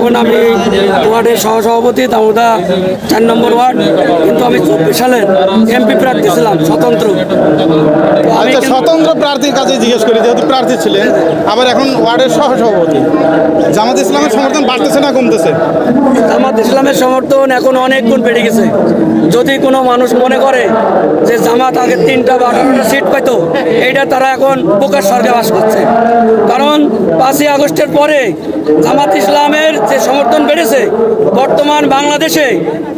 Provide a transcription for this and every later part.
এখন আমি ওয়ার্ডের সহসভাপতি দামোদা 4 নম্বর ওয়ার্ড, কিন্তু আমি 24 সালের এমপি প্রার্থী ছিলাম স্বতন্ত্র। আচ্ছা, স্বতন্ত্র প্রার্থীর কাছে জিজ্ঞেস করি, যেহেতু প্রার্থী ছিলেন, আবার এখন ওয়ার্ডের সহসভাপতি, জামাত ইসলামের সমর্থন বাড়তেছে না কমতেছে? জামাত ইসলামের সমর্থন এখন অনেক গুণ বেড়ে গেছে। যদি কোনো মানুষ মনে করে যে জামাত আগে 3টা বা 18টা সিট পাইতো, এইটা তারা এখন বোকার স্বর্গে বাস করছে। কারণ 5ই আগস্টের পরে জামাত ইসলামের যে সমর্থন বেড়েছে, বর্তমান বাংলাদেশে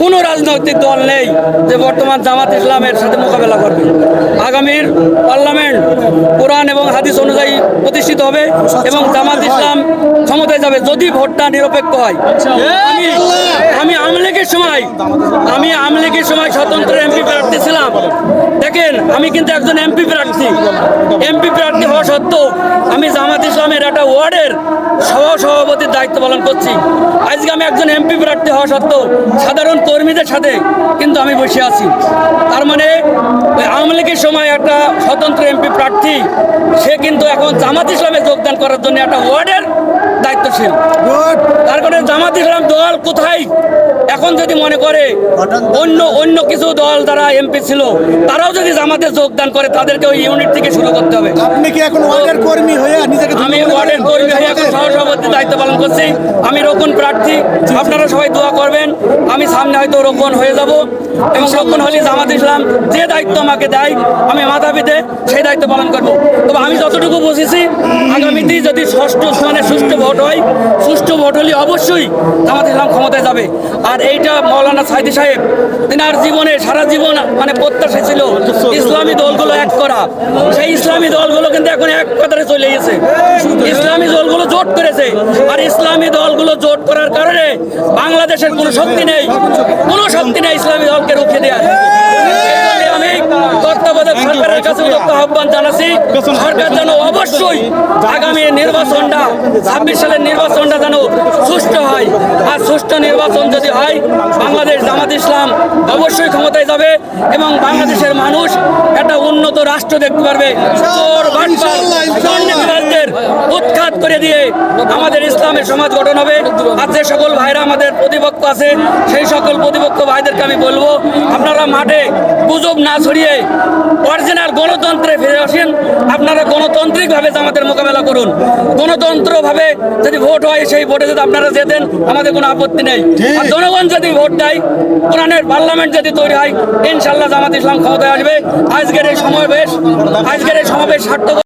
কোনো রাজনৈতিক দল নেই যে বর্তমান জামাত ইসলামের সাথে মোকাবেলা করবে। আগামীর পার্লামেন্ট কোরআন এবং হাদিস অনুযায়ী প্রতিষ্ঠিত হবে এবং জামাত ইসলাম ক্ষমতায় যাবে যদি ভোটটা নিরপেক্ষ হয়। আমি আওয়ামী লীগের সময় স্বতন্ত্র এমপি প্রার্থী ছিলাম। দেখেন, আমি কিন্তু একজন এমপি প্রার্থী হওয়া সত্ত্বেও আমি জামাত ইসলামের একটা ওয়ার্ডের সহসভাপতির দায়িত্ব পালন করছি। আজকে আমি একজন এমপি প্রার্থী হওয়া সত্ত্বেও সাধারণ কর্মীদের সাথে কিন্তু আমি বসে আছি। তার মানে আওয়ামী লীগের সময় একটা স্বতন্ত্র এমপি প্রার্থী, সে কিন্তু এখন জামাত ইসলামে যোগদান করার জন্য একটা ওয়ার্ডের দায়িত্বশীল। তার কারণে জামাত ইসলাম দল কোথায়? এখন যদি মনে করে অন্য কিছু দল যারা এমপি ছিল তারাও যদি জামাতে যোগদান করে, তাদেরকে ওই ইউনিট থেকে শুরু করতে হবে। আপনি কি এখন ওয়ার্ডের কর্মী হয়ে নিজেকে? আমি ওয়ার্ডের কর্মী হয়ে এখন সহসভাপতির দায়িত্ব পালন করছি। আমি রোকন প্রার্থী, আপনারা সবাই দোয়া করবেন। আমি সামনে হয়তো রোকন হয়ে যাব এবং রোকন হলে জামাত ইসলাম যে দায়িত্ব আমাকে দেয় আমি মাথা পেতে সেই দায়িত্ব পালন করব। তবে আমি যতটুকু বুঝেছি, আগামীতে যদি সুষ্ঠু ভোট হয়, সুষ্ঠু ভোট হলে অবশ্যই জামাত ইসলাম ক্ষমতায় যাবে। আর এইটা মৌলানা সাইদি সাহেব তিনার জীবনে সারা জীবন প্রত্যাশা ছিল ইসলামী দলগুলো এক করা। সেই ইসলামী দলগুলো কিন্তু এখন এক কাতারে চলে গেছে। ইসলামী দলগুলো জোট করেছে, আর ইসলামী দলগুলো জোট করার কারণে বাংলাদেশের কোনো শক্তি নেই ইসলামী দলকে রুখে দেওয়ার। আমি তত্ত্বাবধায়ক সরকারের কাছে আহ্বান জানাচ্ছি, সরকার যেন অবশ্যই আগামী নির্বাচনটা 26 সালের নির্বাচনটা যেন সুষ্ঠু হয়। আর সুষ্ঠু নির্বাচন যদি হয়, বাংলাদেশ জামাত ইসলাম অবশ্যই ক্ষমতায় যাবে এবং বাংলাদেশের মানুষ একটা উন্নত রাষ্ট্র দেখতে পারবে। উৎখাত করে দিয়ে আমাদের ইসলামের সমাজ গঠন হবে। আর যে সকল ভাইরা আমাদের প্রতিপক্ষ আছে, সেই সকল প্রতিপক্ষ ভাইদেরকে আমি বলবো, আপনারা মাঠে গুজব না ছড়িয়ে অরিজিনাল গণতন্ত্রে ফিরে আসেন। আপনারা গণতান্ত্রিকভাবে জামাতের মোকাবেলা করুন। গণতন্ত্রভাবে যদি ভোট হয়, সেই ভোটে যদি আপনারা যেতেন, আমাদের কোনো আপত্তি নেই। আর জনগণ যদি ভোট দেয়, কোরআনের পার্লামেন্ট যদি তৈরি হয়, ইনশাল্লাহ জামাত ইসলাম ক্ষমতায় আসবে। আজকের এই সমাবেশ সার্থক।